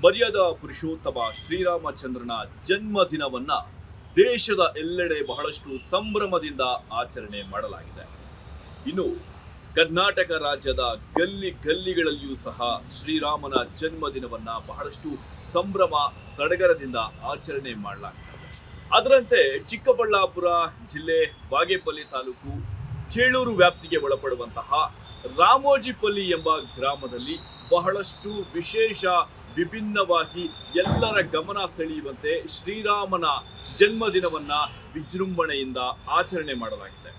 ಮರ್ಯಾದಾ ಪುರುಷೋತ್ತಮ ಶ್ರೀರಾಮಚಂದ್ರನ ಜನ್ಮದಿನವನ್ನ ದೇಶದ ಎಲ್ಲೆಡೆ ಬಹಳಷ್ಟು ಸಂಭ್ರಮದಿಂದ ಆಚರಣೆ ಮಾಡಲಾಗಿದೆ. ಇನ್ನು ಕರ್ನಾಟಕ ರಾಜ್ಯದ ಗಲ್ಲಿ ಗಲ್ಲಿಗಳಲ್ಲಿಯೂ ಸಹ ಶ್ರೀರಾಮನ ಜನ್ಮದಿನವನ್ನ ಬಹಳಷ್ಟು ಸಂಭ್ರಮ ಸಡಗರದಿಂದ ಆಚರಣೆ ಮಾಡಲಾಗಿದೆ. ಅದರಂತೆ ಚಿಕ್ಕಬಳ್ಳಾಪುರ ಜಿಲ್ಲೆ ಬಾಗೇಪಲ್ಲಿ ತಾಲೂಕು ಚೇಳೂರು ವ್ಯಾಪ್ತಿಗೆ ಒಳಪಡುವಂತಹ ರಾಮೋಜಿಪಲ್ಲಿ ಎಂಬ ಗ್ರಾಮದಲ್ಲಿ ಬಹಳಷ್ಟು ವಿಶೇಷ ವಿಭಿನ್ನವಾಗಿ ಎಲ್ಲರ ಗಮನ ಸೆಳೆಯುವಂತೆ ಶ್ರೀರಾಮನ ಜನ್ಮದಿನವನ್ನ ವಿಜೃಂಭಣೆಯಿಂದ ಆಚರಣೆ ಮಾಡಲಾಗಿದೆ.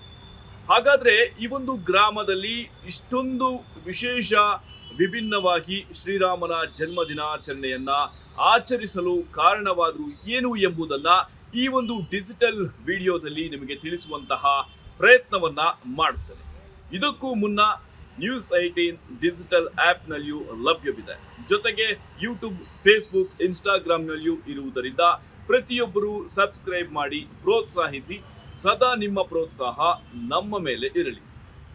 ಹಾಗಾದ್ರೆ ಈ ಒಂದು ಗ್ರಾಮದಲ್ಲಿ ಇಷ್ಟೊಂದು ವಿಶೇಷ ವಿಭಿನ್ನವಾಗಿ ಶ್ರೀರಾಮನ ಜನ್ಮದಿನಾಚರಣೆಯನ್ನ ಆಚರಿಸಲು ಕಾರಣವಾದರೂ ಏನು ಎಂಬುದನ್ನ ಈ ಒಂದು ಡಿಜಿಟಲ್ ವಿಡಿಯೋದಲ್ಲಿ ನಿಮಗೆ ತಿಳಿಸುವಂತಹ ಪ್ರಯತ್ನವನ್ನ ಮಾಡುತ್ತೇನೆ. ಇದಕ್ಕೂ ಮುನ್ನ News18 ಡಿಜಿಟಲ್ ಆ್ಯಪ್ನಲ್ಲಿಯೂ ಲಭ್ಯವಿದೆ. ಜೊತೆಗೆ ಯೂಟ್ಯೂಬ್, ಫೇಸ್ಬುಕ್, ಇನ್ಸ್ಟಾಗ್ರಾಮ್ನಲ್ಲಿಯೂ ಇರುವುದರಿಂದ ಪ್ರತಿಯೊಬ್ಬರೂ ಸಬ್ಸ್ಕ್ರೈಬ್ ಮಾಡಿ ಪ್ರೋತ್ಸಾಹಿಸಿ. ಸದಾ ನಿಮ್ಮ ಪ್ರೋತ್ಸಾಹ ನಮ್ಮ ಮೇಲೆ ಇರಲಿ.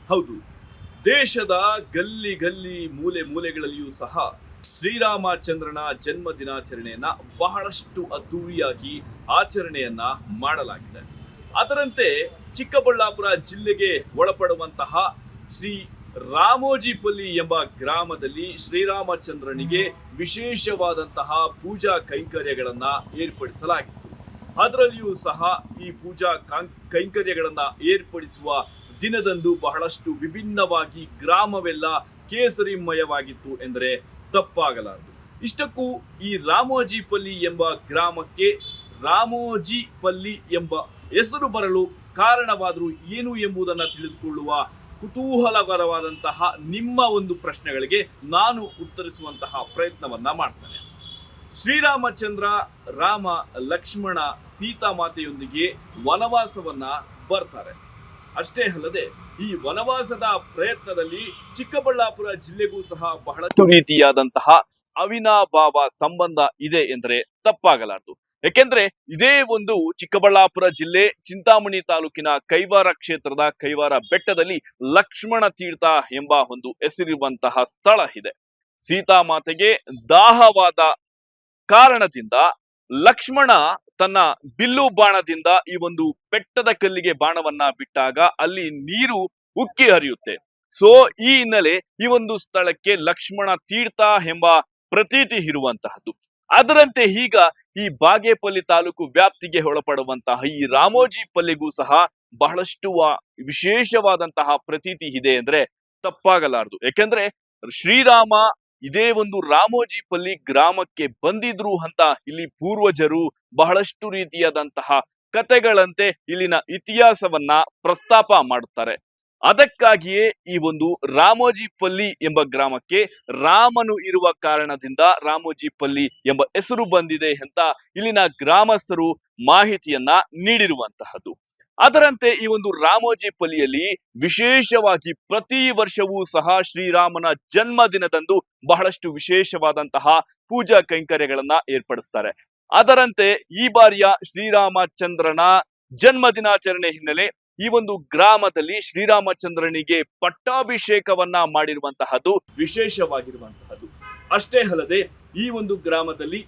ಹೌದು, ದೇಶದ ಗಲ್ಲಿ ಗಲ್ಲಿ ಮೂಲೆ ಮೂಲೆಗಳಲ್ಲಿಯೂ ಸಹ ಶ್ರೀರಾಮಚಂದ್ರನ ಜನ್ಮ ದಿನಾಚರಣೆಯನ್ನ ಬಹಳಷ್ಟು ಅದ್ದೂರಿಯಾಗಿ ಆಚರಣೆಯನ್ನ ಮಾಡಲಾಗಿದೆ. ಅದರಂತೆ ಚಿಕ್ಕಬಳ್ಳಾಪುರ ಜಿಲ್ಲೆಗೆ ಒಳಪಡುವಂತಹ ಶ್ರೀ ರಾಮೋಜಿಪಲ್ಲಿ ಎಂಬ ಗ್ರಾಮದಲ್ಲಿ ಶ್ರೀರಾಮಚಂದ್ರನಿಗೆ ವಿಶೇಷವಾದಂತಹ ಪೂಜಾ ಕೈಂಕರ್ಯಗಳನ್ನ ಏರ್ಪಡಿಸಲಾಗಿತ್ತು. ಅದರಲ್ಲಿಯೂ ಸಹ ಈ ಪೂಜಾ ಕೈಂಕರ್ಯಗಳನ್ನ ಏರ್ಪಡಿಸುವ ದಿನದಂದು ಬಹಳಷ್ಟು ವಿಭಿನ್ನವಾಗಿ ಗ್ರಾಮವೆಲ್ಲ ಕೇಸರಿಮಯವಾಗಿತ್ತು ಎಂದರೆ ತಪ್ಪಾಗಲಾರದು. ಇಷ್ಟಕ್ಕೂ ಈ ರಾಮೋಜಿಪಲ್ಲಿ ಎಂಬ ಗ್ರಾಮಕ್ಕೆ ರಾಮೋಜಿಪಲ್ಲಿ ಎಂಬ ಹೆಸರು ಬರಲು ಕಾರಣವಾದರೂ ಏನು ಎಂಬುದನ್ನು ತಿಳಿದುಕೊಳ್ಳುವ ಕುತೂಹಲಕರವಾದಂತಹ ನಿಮ್ಮ ಒಂದು ಪ್ರಶ್ನೆಗಳಿಗೆ ನಾನು ಉತ್ತರಿಸುವಂತಹ ಪ್ರಯತ್ನವನ್ನ ಮಾಡ್ತೇನೆ. ಶ್ರೀರಾಮಚಂದ್ರ, ರಾಮ, ಲಕ್ಷ್ಮಣ, ಸೀತಾಮಾತೆಯೊಂದಿಗೆ ವನವಾಸವನ್ನ ಬರ್ತಾರೆ. ಅಷ್ಟೇ ಅಲ್ಲದೆ ಈ ವನವಾಸದ ಪ್ರಯತ್ನದಲ್ಲಿ ಚಿಕ್ಕಬಳ್ಳಾಪುರ ಜಿಲ್ಲೆಗೂ ಸಹ ಬಹಳಷ್ಟು ರೀತಿಯಾದಂತಹ ಅವಿನಾಭಾವ ಸಂಬಂಧ ಇದೆ ಎಂದರೆ ತಪ್ಪಾಗಲಾರದು. ಯಾಕೆಂದ್ರೆ ಇದೇ ಒಂದು ಚಿಕ್ಕಬಳ್ಳಾಪುರ ಜಿಲ್ಲೆ ಚಿಂತಾಮಣಿ ತಾಲೂಕಿನ ಕೈವಾರ ಕ್ಷೇತ್ರದ ಕೈವಾರ ಬೆಟ್ಟದಲ್ಲಿ ಲಕ್ಷ್ಮಣ ತೀರ್ಥ ಎಂಬ ಒಂದು ಹೆಸರಿರುವಂತಹ ಸ್ಥಳ ಇದೆ. ಸೀತಾಮಾತೆಗೆ ದಾಹವಾದ ಕಾರಣದಿಂದ ಲಕ್ಷ್ಮಣ ತನ್ನ ಬಿಲ್ಲು ಬಾಣದಿಂದ ಈ ಒಂದು ಬೆಟ್ಟದ ಕಲ್ಲಿಗೆ ಬಾಣವನ್ನ ಬಿಟ್ಟಾಗ ಅಲ್ಲಿ ನೀರು ಉಕ್ಕಿ ಹರಿಯುತ್ತೆ. ಸೊ ಈ ಹಿನ್ನೆಲೆ ಈ ಒಂದು ಸ್ಥಳಕ್ಕೆ ಲಕ್ಷ್ಮಣ ತೀರ್ಥ ಎಂಬ ಪ್ರತೀತಿ ಇರುವಂತಹದ್ದು. ಅದರಂತೆ ಈಗ ಈ ಬಾಗೇಪಲ್ಲಿ ತಾಲೂಕು ವ್ಯಾಪ್ತಿಗೆ ಒಳಪಡುವಂತಹ ಈ ರಾಮೋಜಿಪಲ್ಲಿಗೂ ಸಹ ಬಹಳಷ್ಟು ವಿಶೇಷವಾದಂತಹ ಪ್ರತೀತಿ ಇದೆ ಅಂದ್ರೆ ತಪ್ಪಾಗಲಾರದು. ಯಾಕೆಂದ್ರೆ ಶ್ರೀರಾಮ ಇದೇ ಒಂದು ರಾಮೋಜಿಪಲ್ಲಿ ಗ್ರಾಮಕ್ಕೆ ಬಂದಿದ್ರು ಅಂತ ಇಲ್ಲಿ ಪೂರ್ವಜರು ಬಹಳಷ್ಟು ರೀತಿಯಾದಂತಹ ಕಥೆಗಳಂತೆ ಇಲ್ಲಿನ ಇತಿಹಾಸವನ್ನ ಪ್ರಸ್ತಾಪ ಮಾಡುತ್ತಾರೆ. ಅದಕ್ಕಾಗಿಯೇ ಈ ಒಂದು ರಾಮೋಜಿಪಲ್ಲಿ ಎಂಬ ಗ್ರಾಮಕ್ಕೆ ರಾಮನು ಇರುವ ಕಾರಣದಿಂದ ರಾಮೋಜಿಪಲ್ಲಿ ಎಂಬ ಹೆಸರು ಬಂದಿದೆ ಅಂತ ಇಲ್ಲಿನ ಗ್ರಾಮಸ್ಥರು ಮಾಹಿತಿಯನ್ನ ನೀಡಿರುವಂತಹದ್ದು. ಅದರಂತೆ ಈ ಒಂದು ರಾಮೋಜಿಪಲ್ಲಿಯಲ್ಲಿ ವಿಶೇಷವಾಗಿ ಪ್ರತಿ ವರ್ಷವೂ ಸಹ ಶ್ರೀರಾಮನ ಜನ್ಮದಿನದಂದು ಬಹಳಷ್ಟು ವಿಶೇಷವಾದಂತಹ ಪೂಜಾ ಕೈಂಕರ್ಯಗಳನ್ನ ಏರ್ಪಡಿಸ್ತಾರೆ. ಅದರಂತೆ ಈ ಬಾರಿಯ ಶ್ರೀರಾಮಚಂದ್ರನ ಜನ್ಮ ದಿನಾಚರಣೆ ಹಿನ್ನೆಲೆ ಈ ಒಂದು ಗ್ರಾಮದಲ್ಲಿ ಶ್ರೀರಾಮಚಂದ್ರನಿಗೆ ಪಟ್ಟಾಭಿಷೇಕವನ್ನ ಮಾಡಿರುವಂತಹದ್ದು ವಿಶೇಷವಾಗಿರುವಂತಹದ್ದು. ಅಷ್ಟೇ ಅಲ್ಲದೆ ಈ ಒಂದು ಗ್ರಾಮದಲ್ಲಿ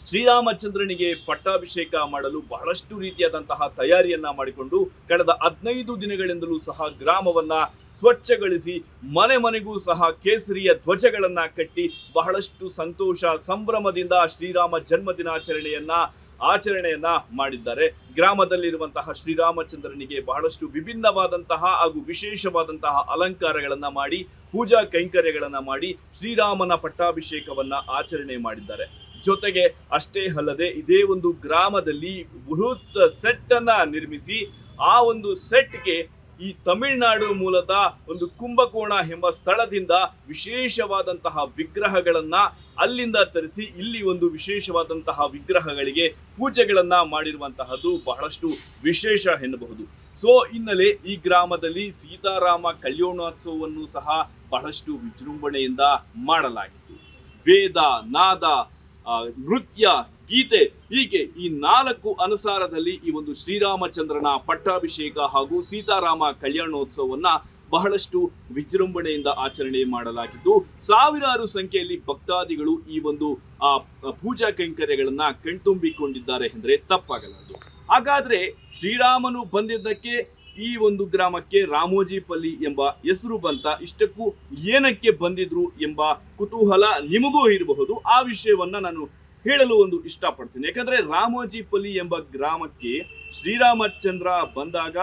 ಶ್ರೀರಾಮಚಂದ್ರನಿಗೆ ಪಟ್ಟಾಭಿಷೇಕ ಮಾಡಲು ಬಹಳಷ್ಟು ರೀತಿಯಾದಂತಹ ತಯಾರಿಯನ್ನ ಮಾಡಿಕೊಂಡು ಕಳೆದ 15 ದಿನಗಳಿಂದಲೂ ಸಹ ಗ್ರಾಮವನ್ನ ಸ್ವಚ್ಛಗೊಳಿಸಿ ಮನೆ ಮನೆಗೂ ಸಹ ಕೇಸರಿಯ ಧ್ವಜಗಳನ್ನ ಕಟ್ಟಿ ಬಹಳಷ್ಟು ಸಂತೋಷ ಸಂಭ್ರಮದಿಂದ ಶ್ರೀರಾಮ ಜನ್ಮ ಆಚರಣೆಯನ್ನ ಮಾಡಿದ್ದಾರೆ. ಗ್ರಾಮದಲ್ಲಿರುವಂತಹ ಶ್ರೀರಾಮಚಂದ್ರನಿಗೆ ಬಹಳಷ್ಟು ವಿಭಿನ್ನವಾದಂತಹ ಹಾಗೂ ವಿಶೇಷವಾದಂತಹ ಅಲಂಕಾರಗಳನ್ನ ಮಾಡಿ ಪೂಜಾ ಕೈಂಕರ್ಯಗಳನ್ನ ಮಾಡಿ ಶ್ರೀರಾಮನ ಪಟ್ಟಾಭಿಷೇಕವನ್ನ ಆಚರಣೆ ಮಾಡಿದ್ದಾರೆ. ಜೊತೆಗೆ ಅಷ್ಟೇ ಅಲ್ಲದೆ ಇದೇ ಒಂದು ಗ್ರಾಮದಲ್ಲಿ ಬೃಹತ್ ಸೆಟ್ ಅನ್ನ ನಿರ್ಮಿಸಿ ಆ ಒಂದು ಸೆಟ್ಗೆ ಈ ತಮಿಳುನಾಡು ಮೂಲದ ಒಂದು ಕುಂಭಕೋಣ ಎಂಬ ಸ್ಥಳದಿಂದ ವಿಶೇಷವಾದಂತಹ ವಿಗ್ರಹಗಳನ್ನ ಅಲ್ಲಿಂದ ತರಿಸಿ ಇಲ್ಲಿ ಒಂದು ವಿಶೇಷವಾದಂತಹ ವಿಗ್ರಹಗಳಿಗೆ ಪೂಜೆಗಳನ್ನ ಮಾಡಿರುವಂತಹದ್ದು ಬಹಳಷ್ಟು ವಿಶೇಷ ಎನ್ನಬಹುದು. ಸೊ ಹಿನ್ನೆಲೆ ಈ ಗ್ರಾಮದಲ್ಲಿ ಸೀತಾರಾಮ ಕಲ್ಯಾಣೋತ್ಸವವನ್ನು ಸಹ ಬಹಳಷ್ಟು ವಿಜೃಂಭಣೆಯಿಂದ ಮಾಡಲಾಗಿತ್ತು. ವೇದ, ನಾದ, ನೃತ್ಯ, ಗೀತೆ ಹೀಗೆ ಈ 4 ಅನುಸಾರದಲ್ಲಿ ಈ ಒಂದು ಶ್ರೀರಾಮಚಂದ್ರನ ಪಟ್ಟಾಭಿಷೇಕ ಹಾಗೂ ಸೀತಾರಾಮ ಕಲ್ಯಾಣೋತ್ಸವವನ್ನ ಬಹಳಷ್ಟು ವಿಜೃಂಭಣೆಯಿಂದ ಆಚರಣೆ ಮಾಡಲಾಗಿದ್ದು ಸಾವಿರಾರು ಸಂಖ್ಯೆಯಲ್ಲಿ ಭಕ್ತಾದಿಗಳು ಈ ಒಂದು ಪೂಜಾ ಕೈಂಕರ್ಯಗಳನ್ನ ಕಣ್ತುಂಬಿಕೊಂಡಿದ್ದಾರೆ ಎಂದರೆ ತಪ್ಪಾಗಲಾರದು. ಹಾಗಾದ್ರೆ ಶ್ರೀರಾಮನು ಬಂದಿದ್ದಕ್ಕೆ ಈ ಒಂದು ಗ್ರಾಮಕ್ಕೆ ರಾಮೋಜಿಪಲ್ಲಿ ಎಂಬ ಹೆಸರು ಬಂತ, ಇಷ್ಟಕ್ಕೂ ಏನಕ್ಕೆ ಬಂದಿದ್ರು ಎಂಬ ಕುತೂಹಲ ನಿಮಗೂ ಇರಬಹುದು. ಆ ವಿಷಯವನ್ನ ನಾನು ಹೇಳಲು ಒಂದು ಇಷ್ಟಪಡ್ತೀನಿ. ಯಾಕಂದ್ರೆ ರಾಮೋಜಿಪಲ್ಲಿ ಎಂಬ ಗ್ರಾಮಕ್ಕೆ ಶ್ರೀರಾಮಚಂದ್ರ ಬಂದಾಗ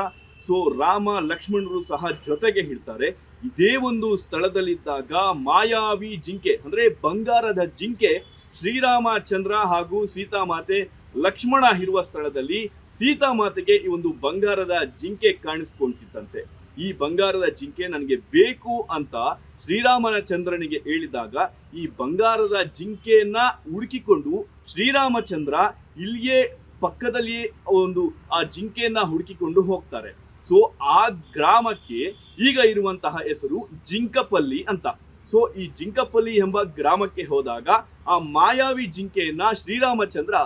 ರಾಮ ಲಕ್ಷ್ಮಣರು ಸಹ ಜೊತೆಗೆ ಇರ್ತಾರೆ. ಇದೇ ಒಂದು ಸ್ಥಳದಲ್ಲಿದ್ದಾಗ ಮಾಯಾವಿ ಜಿಂಕೆ ಅಂದ್ರೆ ಬಂಗಾರದ ಜಿಂಕೆ ಶ್ರೀರಾಮಚಂದ್ರ ಹಾಗೂ ಸೀತಾಮಾತೆ ಲಕ್ಷ್ಮಣ ಇರುವ ಸ್ಥಳದಲ್ಲಿ ಸೀತಾಮಾತೆಗೆ ಈ ಒಂದು ಬಂಗಾರದ ಜಿಂಕೆ ಕಾಣಿಸ್ಕೊಳ್ತಿತ್ತಂತೆ. ಈ ಬಂಗಾರದ ಜಿಂಕೆ ನನಗೆ ಬೇಕು ಅಂತ ಶ್ರೀರಾಮಚಂದ್ರನಿಗೆ ಹೇಳಿದಾಗ ಈ ಬಂಗಾರದ ಜಿಂಕೆಯನ್ನ ಹುಡುಕಿಕೊಂಡು ಶ್ರೀರಾಮಚಂದ್ರ ಇಲ್ಲಿಯೇ ಪಕ್ಕದಲ್ಲಿಯೇ ಒಂದು ಆ ಜಿಂಕೆಯನ್ನ ಹುಡುಕಿಕೊಂಡು ಹೋಗ್ತಾರೆ. ಆ ಗ್ರಾಮಕ್ಕೆ ಈಗ ಇರುವಂತಹ ಹೆಸರು ಜಿಂಕಪಲ್ಲಿ ಅಂತ. ಈ ಜಿಂಕಪಲ್ಲಿ ಎಂಬ ಗ್ರಾಮಕ್ಕೆ ಹೋದಾಗ ಆ ಮಾಯಾವಿ ಜಿಂಕೆಯನ್ನ ಶ್ರೀರಾಮಚಂದ್ರ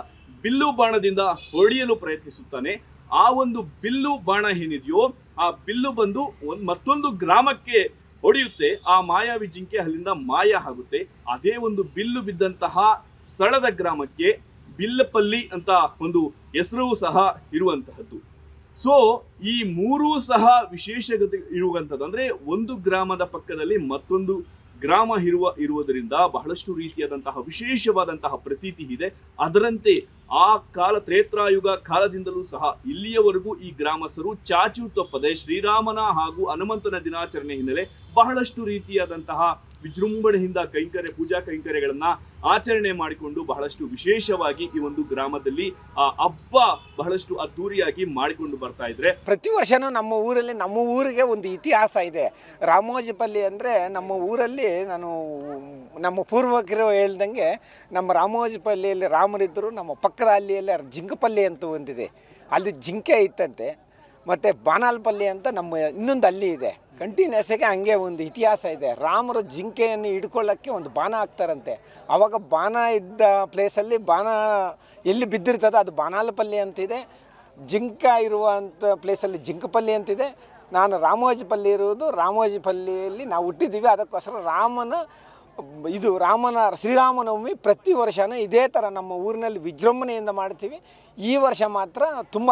ಬಿಲ್ಲು ಬಾಣದಿಂದ ಹೊಡೆಯಲು ಪ್ರಯತ್ನಿಸುತ್ತಾನೆ. ಆ ಒಂದು ಬಿಲ್ಲು ಬಾಣ ಏನಿದೆಯೋ ಆ ಬಿಲ್ಲು ಬಂದು ಮತ್ತೊಂದು ಗ್ರಾಮಕ್ಕೆ ಹೊಡೆಯುತ್ತೆ. ಆ ಮಾಯಾವಿ ಜಿಂಕೆ ಅಲ್ಲಿಂದ ಮಾಯ ಆಗುತ್ತೆ. ಅದೇ ಒಂದು ಬಿಲ್ಲು ಬಿದ್ದಂತಹ ಸ್ಥಳದ ಗ್ರಾಮಕ್ಕೆ ಬಿಲ್ಲಪಲ್ಲಿ ಅಂತ ಒಂದು ಹೆಸರು ಸಹ ಇರುವಂತಹದ್ದು. ಈ ಮೂರೂ ಸಹ ವಿಶೇಷತೆ ಇರುವಂತದ್ದು. ಅಂದ್ರೆ ಒಂದು ಗ್ರಾಮದ ಪಕ್ಕದಲ್ಲಿ ಮತ್ತೊಂದು ಗ್ರಾಮ ಇರುವುದರಿಂದ ಬಹಳಷ್ಟು ರೀತಿಯಾದಂತಹ ವಿಶೇಷವಾದಂತಹ ಪ್ರತೀತಿ ಇದೆ. ಅದರಂತೆ ಆ ಕಾಲ ತ್ರೇತಾಯುಗ ಕಾಲದಿಂದಲೂ ಸಹ ಇಲ್ಲಿಯವರೆಗೂ ಈ ಗ್ರಾಮಸ್ಥರು ಚಾಚು ತಪ್ಪದೆ ಶ್ರೀರಾಮನ ಹಾಗೂ ಹನುಮಂತನ ದಿನಾಚರಣೆ ಹಿನ್ನೆಲೆ ಬಹಳಷ್ಟು ರೀತಿಯಾದಂತಹ ವಿಜೃಂಭಣೆಯಿಂದ ಪೂಜಾ ಕೈಂಕರ್ಯಗಳನ್ನ ಆಚರಣೆ ಮಾಡಿಕೊಂಡು ಬಹಳಷ್ಟು ವಿಶೇಷವಾಗಿ ಈ ಒಂದು ಗ್ರಾಮದಲ್ಲಿ ಹಬ್ಬ ಬಹಳಷ್ಟು ಅದ್ದೂರಿಯಾಗಿ ಮಾಡಿಕೊಂಡು ಬರ್ತಾ ಇದ್ರೆ. ಪ್ರತಿ ವರ್ಷನೂ ನಮ್ಮ ಊರಿಗೆ ಒಂದು ಇತಿಹಾಸ ಇದೆ. ರಾಮೋಜಿಪಲ್ಲಿ ಅಂದರೆ ನಮ್ಮ ಊರಲ್ಲಿ ನಮ್ಮ ಪೂರ್ವಕರು ಹೇಳ್ದಂಗೆ ನಮ್ಮ ರಾಮೋಜಿಪಲ್ಲಿಯಲ್ಲಿ ರಾಮರಿದ್ದರು. ನಮ್ಮ ಪಕ್ಕದ ಹಳ್ಳಿಯಲ್ಲಿ ಜಿಂಕಪಲ್ಲಿ ಅಂತ ಒಂದಿದೆ, ಅಲ್ಲಿ ಜಿಂಕೆ ಇತ್ತಂತೆ. ಮತ್ತು ಬಾನಾಲ್ಪಲ್ಲಿ ಅಂತ ನಮ್ಮ ಇನ್ನೊಂದು ಹಳ್ಳಿ ಇದೆ. ಕಂಟಿನ್ಯೂಸ್ ಆಗಿ ಹಂಗೆ ಒಂದು ಇತಿಹಾಸ ಇದೆ. ರಾಮರು ಜಿಂಕೆಯನ್ನು ಹಿಡ್ಕೊಳ್ಳೋಕ್ಕೆ ಒಂದು ಬಾಣ ಹಾಕ್ತಾರಂತೆ. ಆವಾಗ ಬಾಣ ಇದ್ದ ಪ್ಲೇಸಲ್ಲಿ ಬಾಣ ಎಲ್ಲಿ ಬಿದ್ದಿರ್ತದೆ ಅದು ಬಾನಾಲ್ಪಲ್ಲಿ ಅಂತಿದೆ. ಜಿಂಕ ಇರುವಂಥ ಪ್ಲೇಸಲ್ಲಿ ಜಿಂಕಪಲ್ಲಿ ಅಂತಿದೆ. ನಾನು ರಾಮೋಜಿಪಲ್ಲಿ ಇರುವುದು ರಾಮೋಜಿಪಲ್ಲಿಯಲ್ಲಿ ನಾವು ಹುಟ್ಟಿದ್ದೀವಿ. ಅದಕ್ಕೋಸ್ಕರ ಶ್ರೀರಾಮನವಮಿ ಪ್ರತಿ ವರ್ಷವೂ ಇದೇ ಥರ ನಮ್ಮ ಊರಿನಲ್ಲಿ ವಿಜೃಂಭಣೆಯಿಂದ ಮಾಡ್ತೀವಿ. ಈ ವರ್ಷ ಮಾತ್ರ ತುಂಬ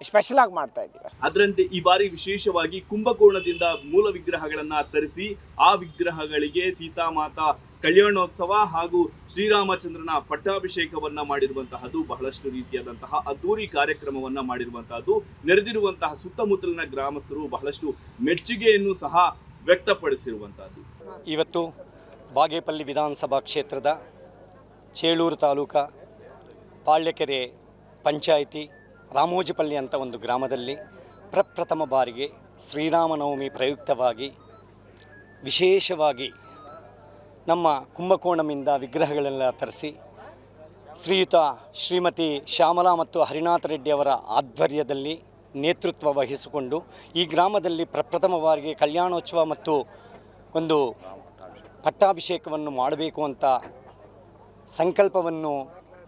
ಸ್ಪೆಷಲ್ ಆಗಿ ಮಾಡ್ತಾ ಇದ್ದೀವಿ. ಅದರಂತೆ ಈ ಬಾರಿ ವಿಶೇಷವಾಗಿ ಕುಂಭಕೋಣದಿಂದ ಮೂಲ ವಿಗ್ರಹಗಳನ್ನ ತರಿಸಿ ಆ ವಿಗ್ರಹಗಳಿಗೆ ಸೀತಾಮಾತಾ ಕಲ್ಯಾಣೋತ್ಸವ ಹಾಗೂ ಶ್ರೀರಾಮಚಂದ್ರನ ಪಟ್ಟಾಭಿಷೇಕವನ್ನ ಮಾಡಿರುವಂತಹದ್ದು, ಬಹಳಷ್ಟು ರೀತಿಯಾದಂತಹ ಅದ್ದೂರಿ ಕಾರ್ಯಕ್ರಮವನ್ನ ಮಾಡಿರುವಂತಹದ್ದು. ನೆರೆದಿರುವಂತಹ ಸುತ್ತಮುತ್ತಲಿನ ಗ್ರಾಮಸ್ಥರು ಬಹಳಷ್ಟು ಮೆಚ್ಚುಗೆಯನ್ನು ಸಹ ವ್ಯಕ್ತಪಡಿಸಿರುವಂತಹದ್ದು. ಇವತ್ತು ಬಾಗೇಪಲ್ಲಿ ವಿಧಾನಸಭಾ ಕ್ಷೇತ್ರದ ಚೇಳೂರು ತಾಲೂಕಾ ಪಾಳ್ಯಕೆರೆ ಪಂಚಾಯಿತಿ ರಾಮೋಜಿಪಲ್ಲಿ ಅಂತ ಒಂದು ಗ್ರಾಮದಲ್ಲಿ ಪ್ರಪ್ರಥಮ ಬಾರಿಗೆ ಶ್ರೀರಾಮನವಮಿ ಪ್ರಯುಕ್ತವಾಗಿ ವಿಶೇಷವಾಗಿ ನಮ್ಮ ಕುಂಭಕೋಣಮಿಂದ ವಿಗ್ರಹಗಳೆಲ್ಲ ತರಿಸಿ ಶ್ರೀಯುತ ಶ್ರೀಮತಿ ಶ್ಯಾಮಲಾ ಮತ್ತು ಹರಿನಾಥ ರೆಡ್ಡಿಯವರ ಆಧ್ವರ್ಯದಲ್ಲಿ ನೇತೃತ್ವ ವಹಿಸಿಕೊಂಡು ಈ ಗ್ರಾಮದಲ್ಲಿ ಪ್ರಪ್ರಥಮ ಬಾರಿಗೆ ಕಲ್ಯಾಣೋತ್ಸವ ಮತ್ತು ಒಂದು ಪಟ್ಟಾಭಿಷೇಕವನ್ನು ಮಾಡಬೇಕು ಅಂತ ಸಂಕಲ್ಪವನ್ನು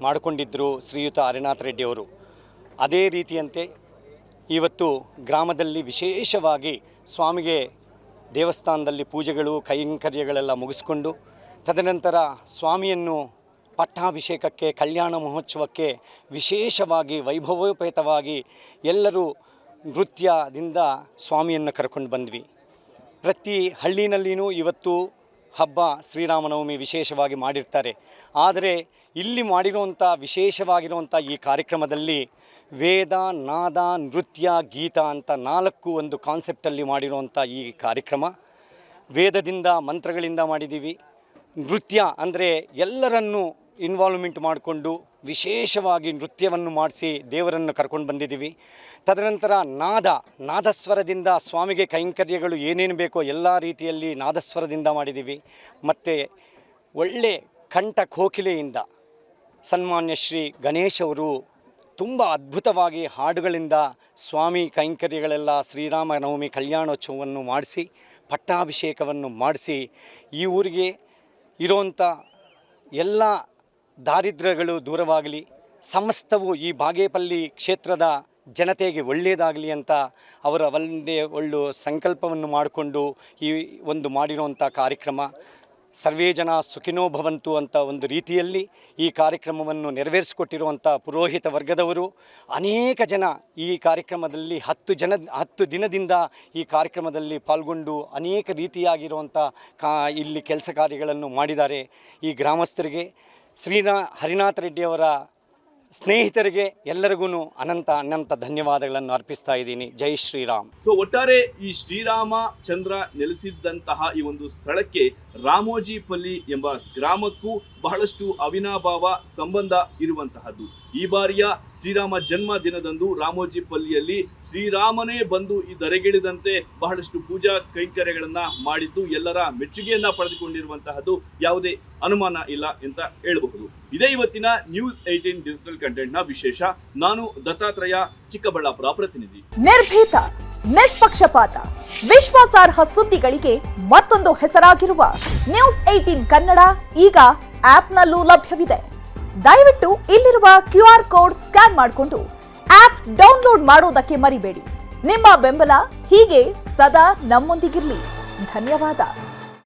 ಮಾಡಿಕೊಂಡಿದ್ದರು ಶ್ರೀಯುತ ಹರಿನಾಥ ರೆಡ್ಡಿಯವರು. ಅದೇ ರೀತಿಯಂತೆ ಇವತ್ತು ಗ್ರಾಮದಲ್ಲಿ ವಿಶೇಷವಾಗಿ ಸ್ವಾಮಿಗೆ ದೇವಸ್ಥಾನದಲ್ಲಿ ಪೂಜೆಗಳು ಕೈಂಕರ್ಯಗಳೆಲ್ಲ ಮುಗಿಸ್ಕೊಂಡು ತದನಂತರ ಸ್ವಾಮಿಯನ್ನು ಪಟ್ಟಾಭಿಷೇಕಕ್ಕೆ ಕಲ್ಯಾಣ ಮಹೋತ್ಸವಕ್ಕೆ ವಿಶೇಷವಾಗಿ ವೈಭವೋಪೇತವಾಗಿ ಎಲ್ಲರೂ ನೃತ್ಯದಿಂದ ಸ್ವಾಮಿಯನ್ನು ಕರ್ಕೊಂಡು ಬಂದ್ವಿ. ಪ್ರತಿ ಹಳ್ಳಿನಲ್ಲಿಯೂ ಇವತ್ತು ಹಬ್ಬ ಶ್ರೀರಾಮನವಮಿ ವಿಶೇಷವಾಗಿ ಮಾಡಿರ್ತಾರೆ. ಆದರೆ ಇಲ್ಲಿ ಮಾಡಿರುವಂಥ ವಿಶೇಷವಾಗಿರುವಂಥ ಈ ಕಾರ್ಯಕ್ರಮದಲ್ಲಿ ವೇದ, ನಾದ, ನೃತ್ಯ, ಗೀತ ಅಂತ 4 ಒಂದು ಕಾನ್ಸೆಪ್ಟಲ್ಲಿ ಮಾಡಿರುವಂಥ ಈ ಕಾರ್ಯಕ್ರಮ. ವೇದದಿಂದ ಮಂತ್ರಗಳಿಂದ ಮಾಡಿದ್ದೀವಿ. ನೃತ್ಯ ಅಂದರೆ ಎಲ್ಲರನ್ನೂ ಇನ್ವಾಲ್ವ್ಮೆಂಟ್ ಮಾಡಿಕೊಂಡು ವಿಶೇಷವಾಗಿ ನೃತ್ಯವನ್ನು ಮಾಡಿಸಿ ದೇವರನ್ನು ಕರ್ಕೊಂಡು ಬಂದಿದ್ದೀವಿ. ತದನಂತರ ನಾದಸ್ವರದಿಂದ ಸ್ವಾಮಿಗೆ ಕೈಂಕರ್ಯಗಳು ಏನೇನು ಬೇಕೋ ಎಲ್ಲ ರೀತಿಯಲ್ಲಿ ನಾದಸ್ವರದಿಂದ ಮಾಡಿದ್ದೀವಿ. ಮತ್ತು ಒಳ್ಳೆ ಕಂಠ ಕೋಕಿಲೆಯಿಂದ ಸನ್ಮಾನ್ಯ ಶ್ರೀ ಗಣೇಶ್ ಅವರು ತುಂಬ ಅದ್ಭುತವಾಗಿ ಹಾಡುಗಳಿಂದ ಸ್ವಾಮಿ ಕೈಂಕರ್ಯಗಳೆಲ್ಲ ಶ್ರೀರಾಮನವಮಿ ಕಲ್ಯಾಣೋತ್ಸವವನ್ನು ಮಾಡಿಸಿ ಪಟ್ಟಾಭಿಷೇಕವನ್ನು ಮಾಡಿಸಿ ಈ ಊರಿಗೆ ಇರೋಂಥ ಎಲ್ಲ ದಾರಿದ್ರ್ಯಗಳು ದೂರವಾಗಲಿ, ಸಮಸ್ತವು ಈ ಬಾಗೇಪಲ್ಲಿ ಕ್ಷೇತ್ರದ ಜನತೆಗೆ ಒಳ್ಳೆಯದಾಗಲಿ ಅಂತ ಅವರ ಒಂದೇ ಒಳ್ಳೆ ಸಂಕಲ್ಪವನ್ನು ಮಾಡಿಕೊಂಡು ಈ ಒಂದು ಮಾಡಿರುವಂಥ ಕಾರ್ಯಕ್ರಮ ಸರ್ವೇ ಜನ ಸುಖಿನೋ ಭವಂತು ಅಂತ ಒಂದು ರೀತಿಯಲ್ಲಿ ಈ ಕಾರ್ಯಕ್ರಮವನ್ನು ನೆರವೇರಿಸಿಕೊಟ್ಟಿರುವಂಥ ಪುರೋಹಿತ ವರ್ಗದವರು ಅನೇಕ ಜನ ಈ ಕಾರ್ಯಕ್ರಮದಲ್ಲಿ 10 ದಿನದಿಂದ ಈ ಕಾರ್ಯಕ್ರಮದಲ್ಲಿ ಪಾಲ್ಗೊಂಡು ಅನೇಕ ರೀತಿಯಾಗಿರುವಂಥ ಇಲ್ಲಿ ಕೆಲಸ ಕಾರ್ಯಗಳನ್ನು ಮಾಡಿದ್ದಾರೆ. ಈ ಗ್ರಾಮಸ್ಥರಿಗೆ ಹರಿನಾಥ ರೆಡ್ಡಿಯವರ ಸ್ನೇಹಿತರಿಗೆ ಎಲ್ಲರಿಗೂ ಅನಂತ ಧನ್ಯವಾದಗಳನ್ನು ಅರ್ಪಿಸ್ತಾ ಇದ್ದೀನಿ. ಜೈ ಶ್ರೀರಾಮ್. ಸೊ ಒಟ್ಟಾರೆ ಈ ಶ್ರೀರಾಮಚಂದ್ರ ನೆಲೆಸಿದ್ದಂತಹ ಈ ಒಂದು ಸ್ಥಳಕ್ಕೆ ರಾಮೋಜಿಪಲ್ಲಿ ಎಂಬ ಗ್ರಾಮಕ್ಕೂ ಬಹಳಷ್ಟು ಅವಿನಾಭಾವ ಸಂಬಂಧ ಇರುವಂತಹದ್ದು. ಈ ಬಾರಿಯ ಶ್ರೀರಾಮ ಜನ್ಮ ದಿನದಂದು ರಾಮೋಜಿಪಲ್ಲಿಯಲ್ಲಿ ಶ್ರೀರಾಮನೇ ಬಂದು ಈ ಧರೆಗಿಳಿದಂತೆ ಬಹಳಷ್ಟು ಪೂಜಾ ಕೈಂಕರ್ಯಗಳನ್ನ ಮಾಡಿದ್ದು ಎಲ್ಲರ ಮೆಚ್ಚುಗೆಯನ್ನ ಪಡೆದುಕೊಂಡಿರುವಂತಹದ್ದು ಯಾವುದೇ ಅನುಮಾನ ಇಲ್ಲ ಅಂತ ಹೇಳಬಹುದು. ಇದೇ ಇವತ್ತಿನ ನ್ಯೂಸ್ 18 ಡಿಜಿಟಲ್ ಕಂಟೆಂಟ್ ನ ವಿಶೇಷ. ನಾನು ದತ್ತಾತ್ರೇಯ, ಚಿಕ್ಕಬಳ್ಳಾಪುರ ಪ್ರತಿನಿಧಿ. ನಿರ್ಭೀತ, ನಿಷ್ಪಕ್ಷಪಾತ, ವಿಶ್ವಾಸಾರ್ಹ ಸುದ್ದಿಗಳಿಗೆ ಮತ್ತೊಂದು ಹೆಸರಾಗಿರುವ ನ್ಯೂಸ್ 18 ಕನ್ನಡ ಈಗ ಆಪ್ನಲ್ಲೂ ಲಭ್ಯವಿದೆ. ದಯವಿಟ್ಟು ಇಲ್ಲಿರುವ QR ಕೋಡ್ ಸ್ಕ್ಯಾನ್ ಮಾಡಿಕೊಂಡು ಆಪ್ ಡೌನ್ಲೋಡ್ ಮಾಡೋದಕ್ಕೆ ಮರಿಬೇಡಿ. ನಿಮ್ಮ ಬೆಂಬಲ ಹೀಗೆ ಸದಾ ನಮ್ಮೊಂದಿಗಿರಲಿ. ಧನ್ಯವಾದ.